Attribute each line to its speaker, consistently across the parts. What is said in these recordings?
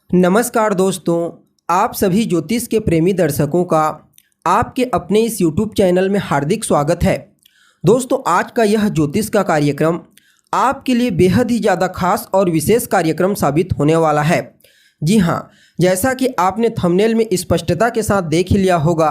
Speaker 1: नमस्कार दोस्तों, आप सभी ज्योतिष के प्रेमी दर्शकों का आपके अपने इस YouTube चैनल में हार्दिक स्वागत है। दोस्तों, आज का यह ज्योतिष का कार्यक्रम आपके लिए बेहद ही ज़्यादा खास और विशेष कार्यक्रम साबित होने वाला है। जी हाँ, जैसा कि आपने थंबनेल में स्पष्टता के साथ देख ही लिया होगा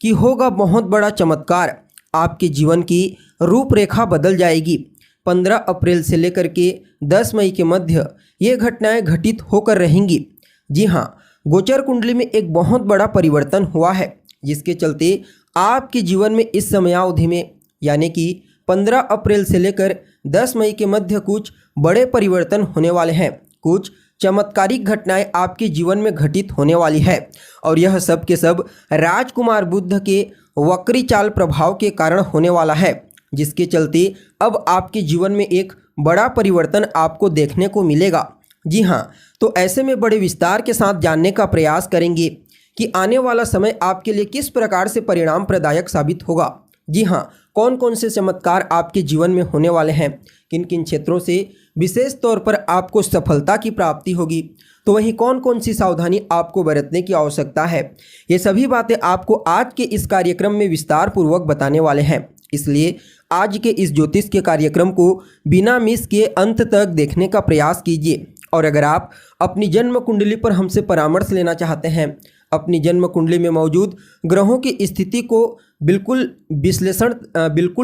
Speaker 1: कि होगा बहुत बड़ा चमत्कार। आपके जीवन की रूपरेखा बदल जाएगी। 15 अप्रैल से लेकर के 10 मई के मध्य ये घटनाएं घटित होकर रहेंगी। जी हाँ, गोचर कुंडली में एक बहुत बड़ा परिवर्तन हुआ है, जिसके चलते आपके जीवन में इस समयावधि में यानी कि 15 अप्रैल से लेकर 10 मई के मध्य कुछ बड़े परिवर्तन होने वाले हैं। कुछ चमत्कारिक घटनाएं आपके जीवन में घटित होने वाली है और यह सब के सब राजकुमार बुध के वक्री चाल प्रभाव के कारण होने वाला है, जिसके चलते अब आपके जीवन में एक बड़ा परिवर्तन आपको देखने को मिलेगा। जी हाँ, तो ऐसे में बड़े विस्तार के साथ जानने का प्रयास करेंगे कि आने वाला समय आपके लिए किस प्रकार से परिणाम प्रदायक साबित होगा। जी हाँ, कौन कौन से चमत्कार आपके जीवन में होने वाले हैं, किन किन क्षेत्रों से विशेष तौर पर आपको सफलता की प्राप्ति होगी, तो वहीं कौन कौन सी सावधानी आपको बरतने की आवश्यकता है। ये सभी बातें आपको आज के इस कार्यक्रम में विस्तार पूर्वक बताने वाले हैं। इसलिए आज के इस ज्योतिष के कार्यक्रम को बिना मिस किए अंत तक देखने का प्रयास कीजिए। और अगर आप अपनी जन्म कुंडली पर हमसे परामर्श लेना चाहते हैं, अपनी जन्म कुंडली में मौजूद ग्रहों की स्थिति को बिल्कुल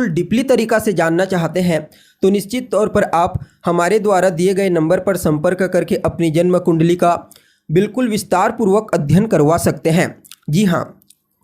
Speaker 1: डीपली तरीका से जानना चाहते हैं, तो निश्चित तौर पर आप हमारे द्वारा दिए गए नंबर पर संपर्क करके अपनी जन्म कुंडली का बिल्कुल विस्तार पूर्वक अध्ययन करवा सकते हैं। जी हाँ,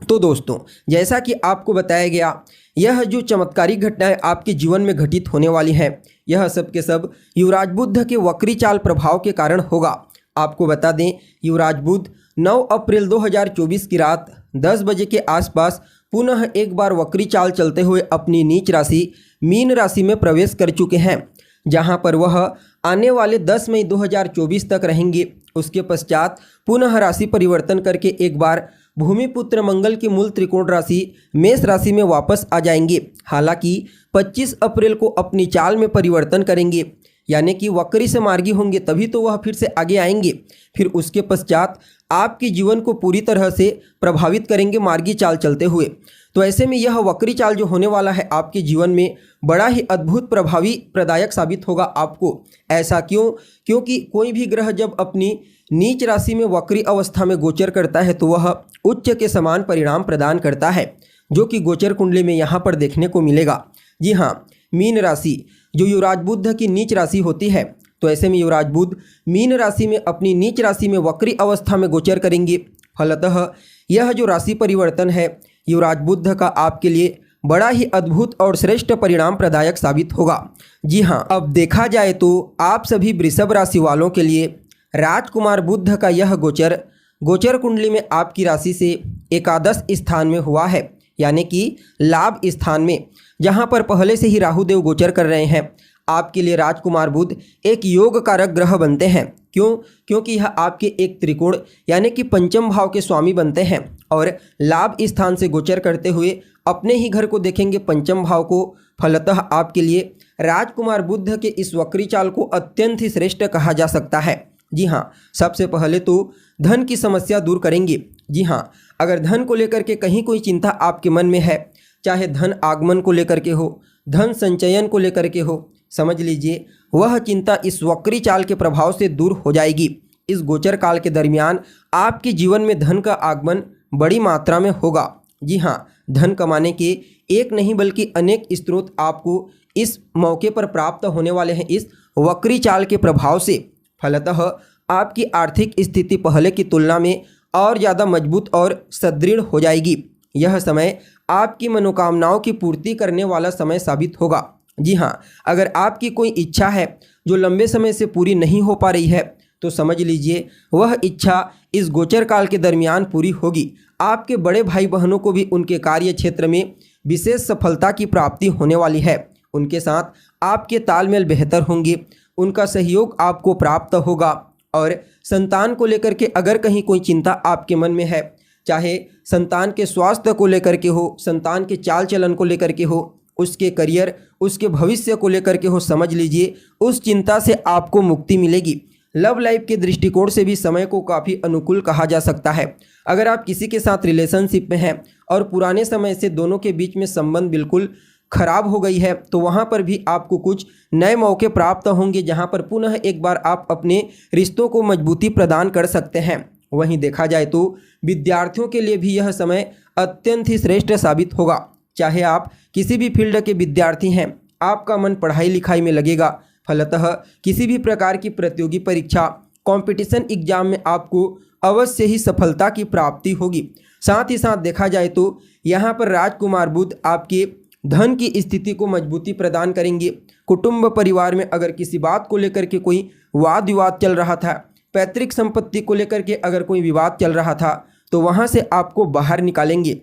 Speaker 1: तो दोस्तों, जैसा कि आपको बताया गया, यह जो चमत्कारिक घटनाएं आपके जीवन में घटित होने वाली हैं, यह सब के सब युवराज बुध के वक्री चाल प्रभाव के कारण होगा। आपको बता दें, युवराज बुध 9 अप्रैल 2024 की रात 10 बजे के आसपास पुनः एक बार वक्री चाल चलते हुए अपनी नीच राशि मीन राशि में प्रवेश कर चुके हैं, जहां पर वह आने वाले 10 मई 2024 तक रहेंगे। उसके पश्चात पुनः राशि परिवर्तन करके एक बार भूमिपुत्र मंगल की मूल त्रिकोण राशि मेष राशि में वापस आ जाएंगे। हालांकि 25 अप्रैल को अपनी चाल में परिवर्तन करेंगे, यानी कि वक्री से मार्गी होंगे, तभी तो वह फिर से आगे आएंगे। फिर उसके पश्चात आपके जीवन को पूरी तरह से प्रभावित करेंगे मार्गी चाल चलते हुए। तो ऐसे में यह वक्री चाल जो होने वाला है आपके जीवन में बड़ा ही अद्भुत प्रभावी प्रदायक साबित होगा आपको। ऐसा क्यों? क्योंकि कोई भी ग्रह जब अपनी नीच राशि में वक्री अवस्था में गोचर करता है तो वह उच्च के समान परिणाम प्रदान करता है, जो कि गोचर कुंडली में यहाँ पर देखने को मिलेगा। जी हाँ, मीन राशि जो युवराज बुध की नीच राशि होती है, तो ऐसे में युवराज बुध मीन राशि में अपनी नीच राशि में वक्री अवस्था में गोचर करेंगे। फलतः यह जो राशि परिवर्तन है युवराज बुध का आपके लिए बड़ा ही अद्भुत और श्रेष्ठ परिणाम प्रदायक साबित होगा। जी हाँ, अब देखा जाए तो आप सभी वृषभ राशि वालों के लिए राजकुमार बुध का यह गोचर कुंडली में आपकी राशि से एकादश स्थान में हुआ है, यानी कि लाभ स्थान में, जहां पर पहले से ही राहु देव गोचर कर रहे हैं। आपके लिए राजकुमार बुध एक योग कारक ग्रह बनते हैं। क्यों? क्योंकि यह आपके एक त्रिकोण यानी कि पंचम भाव के स्वामी बनते हैं और लाभ स्थान से गोचर करते हुए अपने ही घर को देखेंगे, पंचम भाव को। फलतः आपके लिए राजकुमार बुध के इस वक्री चाल को अत्यंत ही श्रेष्ठ कहा जा सकता है। जी हाँ, सबसे पहले तो धन की समस्या दूर करेंगे। जी हाँ, अगर धन को लेकर के कहीं कोई चिंता आपके मन में है, चाहे धन आगमन को लेकर के हो, धन संचयन को लेकर के हो, समझ लीजिए वह चिंता इस वक्री चाल के प्रभाव से दूर हो जाएगी। इस गोचर काल के दरमियान आपके जीवन में धन का आगमन बड़ी मात्रा में होगा। जी हाँ, धन कमाने के एक नहीं बल्कि अनेक स्रोत आपको इस मौके पर प्राप्त होने वाले हैं इस वक्री चाल के प्रभाव से। फलतः आपकी आर्थिक स्थिति पहले की तुलना में और ज़्यादा मजबूत और सुदृढ़ हो जाएगी। यह समय आपकी मनोकामनाओं की पूर्ति करने वाला समय साबित होगा। जी हाँ, अगर आपकी कोई इच्छा है जो लंबे समय से पूरी नहीं हो पा रही है, तो समझ लीजिए वह इच्छा इस गोचर काल के दरमियान पूरी होगी। आपके बड़े भाई बहनों को भी उनके कार्य क्षेत्र में विशेष सफलता की प्राप्ति होने वाली है। उनके साथ आपके तालमेल बेहतर होंगे, उनका सहयोग आपको प्राप्त होगा। और संतान को लेकर के अगर कहीं कोई चिंता आपके मन में है, चाहे संतान के स्वास्थ्य को लेकर के हो, संतान के चाल चलन को लेकर के हो, उसके करियर, उसके भविष्य को लेकर के हो, समझ लीजिए उस चिंता से आपको मुक्ति मिलेगी। लव लाइफ के दृष्टिकोण से भी समय को काफ़ी अनुकूल कहा जा सकता है। अगर आप किसी के साथ रिलेशनशिप में हैं और पुराने समय से दोनों के बीच में संबंध बिल्कुल खराब हो गई है, तो वहाँ पर भी आपको कुछ नए मौके प्राप्त होंगे, जहाँ पर पुनः एक बार आप अपने रिश्तों को मजबूती प्रदान कर सकते हैं। वहीं देखा जाए तो विद्यार्थियों के लिए भी यह समय अत्यंत ही श्रेष्ठ साबित होगा। चाहे आप किसी भी फील्ड के विद्यार्थी हैं, आपका मन पढ़ाई लिखाई में लगेगा। फलतः किसी भी प्रकार की प्रतियोगी परीक्षा, कंपटीशन एग्जाम में आपको अवश्य ही सफलता की प्राप्ति होगी। साथ ही साथ देखा जाए तो यहाँ पर राजकुमार बुध आपके धन की स्थिति को मजबूती प्रदान करेंगे। कुटुंब परिवार में अगर किसी बात को लेकर के कोई वाद विवाद चल रहा था, पैतृक संपत्ति को लेकर के अगर कोई विवाद चल रहा था, तो वहाँ से आपको बाहर निकालेंगे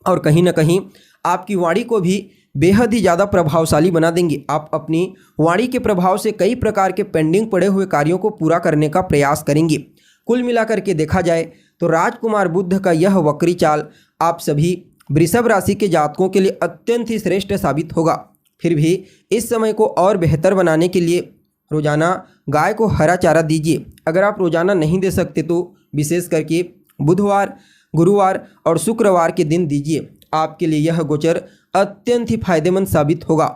Speaker 1: और कहीं ना कहीं आपकी वाणी को भी बेहद ही ज़्यादा प्रभावशाली बना देंगे। आप अपनी वाणी के प्रभाव से कई प्रकार के पेंडिंग पड़े हुए कार्यों को पूरा करने का प्रयास करेंगे। कुल मिलाकर के देखा जाए तो राजकुमार बुध का यह वक्री चाल आप सभी वृषभ राशि के जातकों के लिए अत्यंत ही श्रेष्ठ साबित होगा। फिर भी इस समय को और बेहतर बनाने के लिए रोजाना गाय को हरा चारा दीजिए। अगर आप रोजाना नहीं दे सकते तो विशेष करके बुधवार, गुरुवार और शुक्रवार के दिन दीजिए। आपके लिए यह गोचर अत्यंत ही फायदेमंद साबित होगा।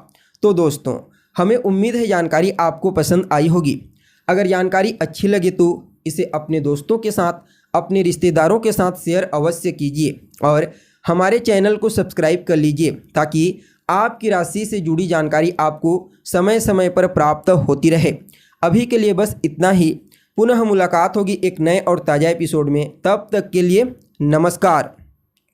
Speaker 1: तो दोस्तों, हमें उम्मीद है जानकारी आपको पसंद आई होगी। अगर जानकारी अच्छी लगे तो इसे अपने दोस्तों के साथ, अपने रिश्तेदारों के साथ शेयर अवश्य कीजिए और हमारे चैनल को सब्सक्राइब कर लीजिए, ताकि आपकी राशि से जुड़ी जानकारी आपको समय समय पर प्राप्त होती रहे। अभी के लिए बस इतना ही। पुनः मुलाकात होगी एक नए और ताज़ा एपिसोड में। तब तक के लिए नमस्कार।